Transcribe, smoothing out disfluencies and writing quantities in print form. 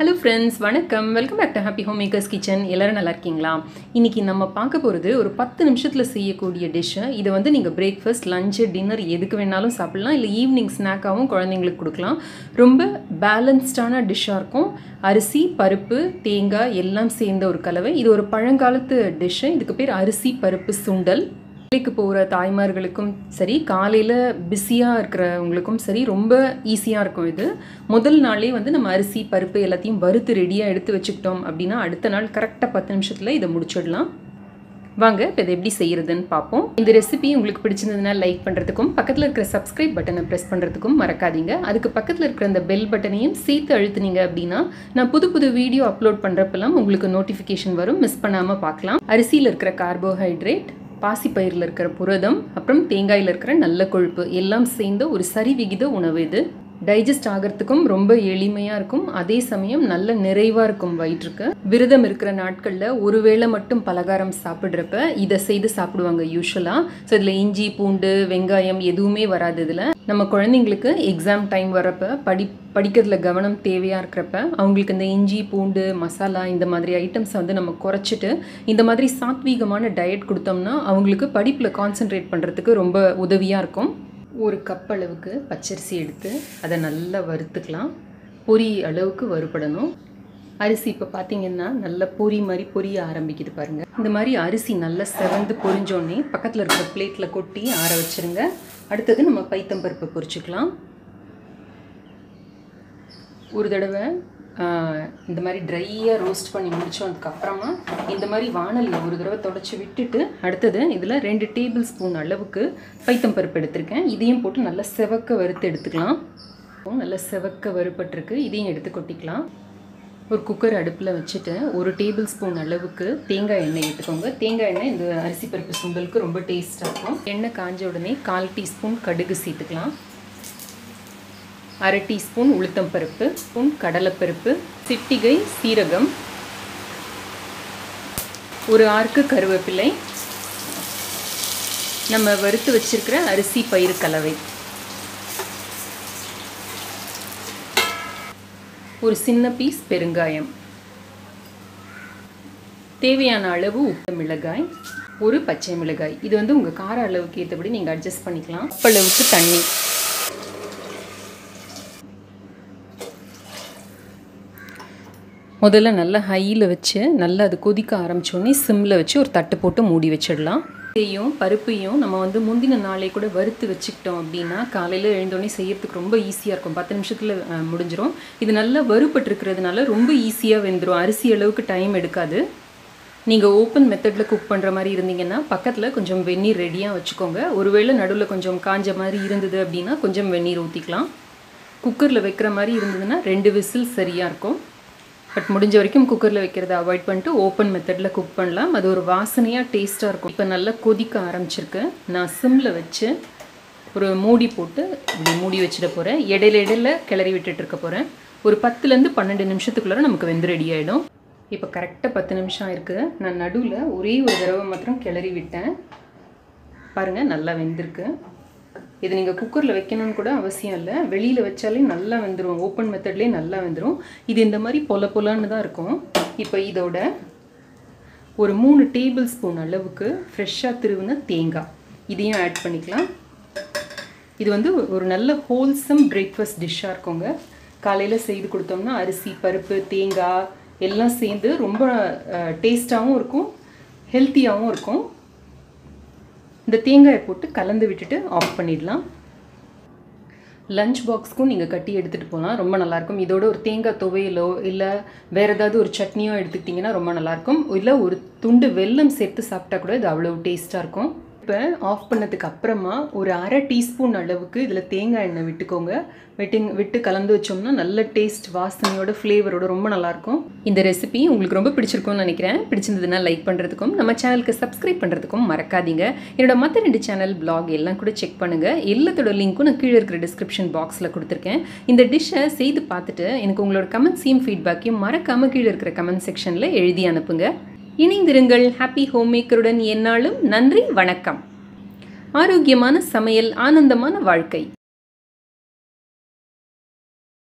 Hello friends, வணக்கம். Welcome back to Happy Homemakers Kitchen. எல்லாரும் நல்லா இருக்கீங்களா? இன்னைக்கு நம்ம பார்க்க போறது ஒரு 10 நிமிஷத்துல செய்யக்கூடிய டிஷ். இது வந்து நீங்க பிரேக்ஃபாஸ்ட், லஞ்ச், டின்னர் எதுக்கு வேணாலும் சாப்பிடலாம். இல்ல ஈவினிங் ஸ்நாக்காவும் குழந்தைங்களுக்கு கொடுக்கலாம். ரொம்ப பேலன்ஸ்டான டிஷ்ஷா இருக்கும். அரிசி, பருப்பு, தேங்காய் எல்லாம் சேர்ந்த ஒரு கலவை. இது ஒரு பழங்காலத்து டிஷ். இதுக்கு பேர் அரிசி பருப்பு சுண்டல். வேலைக்கு போகிற தாய்மார்களுக்கும் சரி, காலையில் பிஸியாக இருக்கிறவங்களுக்கும் சரி, ரொம்ப ஈஸியாக இருக்கும். இது முதல் நாளே வந்து நம்ம அரிசி பருப்பு எல்லாத்தையும் வறுத்து ரெடியாக எடுத்து வச்சுக்கிட்டோம் அப்படின்னா அடுத்த நாள் கரெக்டாக 10 நிமிஷத்தில் இதை முடிச்சிடலாம். வாங்க இப்போ இதை எப்படி செய்கிறதுன்னு பார்ப்போம். இந்த ரெசிபி உங்களுக்கு பிடிச்சிருந்ததுன்னா லைக் பண்ணுறதுக்கும் பக்கத்தில் இருக்கிற சப்ஸ்கிரைப் பட்டனை ப்ரெஸ் பண்ணுறதுக்கும் மறக்காதீங்க. அதுக்கு பக்கத்தில் இருக்கிற அந்த பெல் பட்டனையும் சேர்த்து அழுத்துனீங்க அப்படின்னா நான் புது புது வீடியோ அப்லோட் பண்ணுறப்பெல்லாம் உங்களுக்கு நோட்டிஃபிகேஷன் வரும். மிஸ் பண்ணாமல் பார்க்கலாம். அரிசியில் இருக்கிற கார்போஹைட்ரேட், பாசிப்பயிரில் இருக்கிற புரதம், அப்புறம் தேங்காயில் இருக்கிற நல்ல கொழுப்பு எல்லாம் சேர்ந்த ஒரு சரிவிகித உணவு. இது டைஜஸ்ட் ஆகிறதுக்கும் ரொம்ப எளிமையாக இருக்கும். அதே சமயம் நல்ல நிறைவாக இருக்கும் வயிற்றுக்கு. விரதம் இருக்கிற நாட்களில் ஒருவேளை மட்டும் பலகாரம் சாப்பிட்றப்ப இதை செய்து சாப்பிடுவாங்க யூஸ்வலாக. ஸோ இதில் இஞ்சி, பூண்டு, வெங்காயம் எதுவுமே வராது. இதில் நம்ம குழந்தைங்களுக்கு எக்ஸாம் டைம் வரப்போ படிக்கிறதுல கவனம் தேவையாக இருக்கிறப்ப அவங்களுக்கு இந்த இஞ்சி, பூண்டு, மசாலா இந்த மாதிரி ஐட்டம்ஸை வந்து நம்ம குறைச்சிட்டு இந்த மாதிரி சாத்வீகமான டயட் கொடுத்தோம்னா அவங்களுக்கு படிப்பில் கான்சென்ட்ரேட் பண்ணுறதுக்கு ரொம்ப உதவியாக இருக்கும். ஒரு கப் அளவுக்கு பச்சரிசி எடுத்து அதை நல்லா வறுத்துக்கலாம். பொரி அளவுக்கு வறுபடணும். அரிசி இப்போ பார்த்தீங்கன்னா நல்லா பொரி மாதிரி பொரிய ஆரம்பிக்குது பாருங்கள். இந்த மாதிரி அரிசி நல்லா செவந்து பொரிஞ்சோடனே பக்கத்தில் இருக்கிற பிளேட்டில் கொட்டி ஆற வச்சுருங்க. அடுத்தது நம்ம பைத்தம்பருப்பு பொரிச்சுக்கலாம். ஒரு தடவை இந்த மாதிரி ட்ரையாக ரோஸ்ட் பண்ணி முடிச்சதுக்கப்புறமா இந்த மாதிரி வானலில் ஒரு தடவை தொடச்சி விட்டுட்டு அடுத்தது இதில் 2 டேபிள் ஸ்பூன் அளவுக்கு பைத்தம்பருப்பு எடுத்திருக்கேன். இதையும் போட்டு நல்லா செவக்க வறுத்து எடுத்துக்கலாம். நல்லா செவக்க வறுப்பட்டிருக்கு. இதையும் எடுத்து கொட்டிக்கலாம். ஒரு குக்கர் அடுப்பில் வச்சுட்டு 1 டேபிள் ஸ்பூன் அளவுக்கு தேங்காய் எண்ணெய் எடுத்துக்கோங்க. தேங்காய் எண்ணெய் இந்த அரிசி பருப்பு சுண்டலுக்கு ரொம்ப டேஸ்ட்டாக இருக்கும். எண்ணெய் காஞ்ச உடனே 1/4 டீஸ்பூன் கடுகு சேர்த்துக்கலாம். 1/2 டீஸ்பூன் உளுத்தம் பருப்பு, ஸ்பூன் கடலைப்பருப்பு, சிட்டிகை சீரகம், ஒரு ஆர்க்கு கருவேப்பிலை, நம்ம வறுத்து வச்சிருக்கிற அரிசி பயிறு கலவை, ஒரு சின்ன பீஸ் பெருங்காயம், தேவையான அளவு உப்பு, மிளகாய், ஒரு பச்சை மிளகாய். இது வந்து உங்கள் கார அளவுக்கு ஏற்றபடி நீங்கள் அட்ஜஸ்ட் பண்ணிக்கலாம். அளவுக்கு தண்ணி. முதல்ல நல்லா ஹையில் வச்சு நல்லா அது கொதிக்க ஆரம்பித்தோடனே சிம்மில் வச்சு ஒரு தட்டு போட்டு மூடி வச்சிடலாம். இதையும் பருப்பையும் நம்ம வந்து முந்தின நாளே கூட வறுத்து வச்சுக்கிட்டோம் அப்படின்னா காலையில் எழுந்தோடனே செய்யறதுக்கு ரொம்ப ஈஸியாக இருக்கும். 10 நிமிஷத்தில் முடிஞ்சிடும். இது நல்லா வறுபட்டுருக்கிறதுனால ரொம்ப ஈஸியாக வெந்துடும். அரிசி அளவுக்கு டைம் எடுக்காது. நீங்கள் ஓப்பன் மெத்தடில் குக் பண்ணுற மாதிரி இருந்தீங்கன்னா பக்கத்தில் கொஞ்சம் வெந்நீர் ரெடியாக வச்சுக்கோங்க. ஒருவேளை நடுவில் கொஞ்சம் காஞ்ச மாதிரி இருந்தது அப்படின்னா கொஞ்சம் வெந்நீர் ஊற்றிக்கலாம். குக்கரில் வைக்கிற மாதிரி இருந்ததுன்னா 2 விசில் சரியாக இருக்கும். பட் முடிஞ்ச வரைக்கும் குக்கரில் வைக்கிறத அவாய்ட் பண்ணிட்டு ஓப்பன் மெத்தடில் குக் பண்ணலாம். அது ஒரு வாசனையாக டேஸ்ட்டாக இருக்கும். இப்போ நல்லா கொதிக்க ஆரம்பிச்சிருக்கு. நான் சிம்மில் வச்சு ஒரு மூடி போட்டு இப்படி மூடி வச்சிட போகிறேன். இடையில கிளறி விட்டுட்டு இருக்க போகிறேன். ஒரு 10லேருந்து 12 நிமிஷத்துக்குள்ளே நமக்கு வெந்து ரெடி ஆகிடும். இப்போ கரெக்டாக 10 நிமிஷம் இருக்குது. நான் நடுவில் ஒரே ஒரு தடவை மாத்திரம் கிளறி விட்டேன். பாருங்கள், நல்லா வெந்திருக்கு. இது நீங்கள் குக்கரில் வைக்கணும்னு கூட அவசியம் இல்லை. வெளியில் வச்சாலே நல்லா வெந்துடும். ஓப்பன் மெத்தட்லேயே நல்லா வெந்துடும். இது இந்த மாதிரி பொலன்னு தான் இருக்கும். இப்போ இதோட ஒரு 3 டேபிள் ஸ்பூன் அளவுக்கு ஃப்ரெஷ்ஷாக திருவின தேங்காய் இதையும் ஆட் பண்ணிக்கலாம். இது வந்து ஒரு நல்ல ஹோல்சம் பிரேக்ஃபாஸ்ட் டிஷ்ஷாக இருக்குங்க. காலையில் செய்து கொடுத்தோம்னா அரிசி, பருப்பு, தேங்காய் எல்லாம் சேர்ந்து ரொம்ப டேஸ்ட்டாகவும் இருக்கும், ஹெல்த்தியாகவும் இருக்கும். இந்த தேங்காயை போட்டு கலந்து விட்டுட்டு ஆஃப் பண்ணிடலாம். லஞ்ச் பாக்ஸ்க்கும் நீங்கள் கட்டி எடுத்துகிட்டு போகலாம். ரொம்ப நல்லாயிருக்கும். இதோட ஒரு தேங்காய் துவையலோ இல்லை வேறு ஏதாவது ஒரு சட்னியோ எடுத்துக்கிட்டிங்கன்னா ரொம்ப நல்லாயிருக்கும். இல்லை ஒரு துண்டு வெல்லம் சேர்த்து சாப்பிட்டா கூட இது அவ்வளோ டேஸ்ட்டாக இருக்கும். இப்போ ஆஃப் பண்ணதுக்கு அப்புறமா ஒரு 1/2 டீஸ்பூன் அளவுக்கு இதில் தேங்காய் எண்ணெய் விட்டுக்கோங்க. விட்டு கலந்து வச்சோம்னா நல்ல டேஸ்ட், வாசனையோட, ஃப்ளேவரோட ரொம்ப நல்லாயிருக்கும். இந்த ரெசிபி உங்களுக்கு ரொம்ப பிடிச்சிருக்கும்னு நினைக்கிறேன். பிடிச்சிருந்ததுன்னா லைக் பண்ணுறதுக்கும் நம்ம சேனலுக்கு சப்ஸ்கிரைப் பண்ணுறதுக்கும் மறக்காதீங்க. என்னோட மற்ற 2 சேனல் பிளாக் எல்லாம் கூட செக் பண்ணுங்கள். எல்லாத்தோட லிங்க்கும் நான் கீழே இருக்கிற டிஸ்கிரிப்ஷன் பாக்ஸில் கொடுத்துருக்கேன். இந்த டிஷ்ஷை செய்து பார்த்துட்டு எனக்கு உங்களோட கமெண்ட்ஸையும் ஃபீட்பேக்கையும் மறக்காமல் கீழே இருக்கிற கமெண்ட் செக்ஷனில் எழுதி அனுப்புங்க. இணைந்திருங்கள். ஹாப்பி ஹோம்மேக்கருடன் எந்நாளும். நன்றி, வணக்கம். ஆரோக்கியமான சமையல், ஆனந்தமான வாழ்க்கை.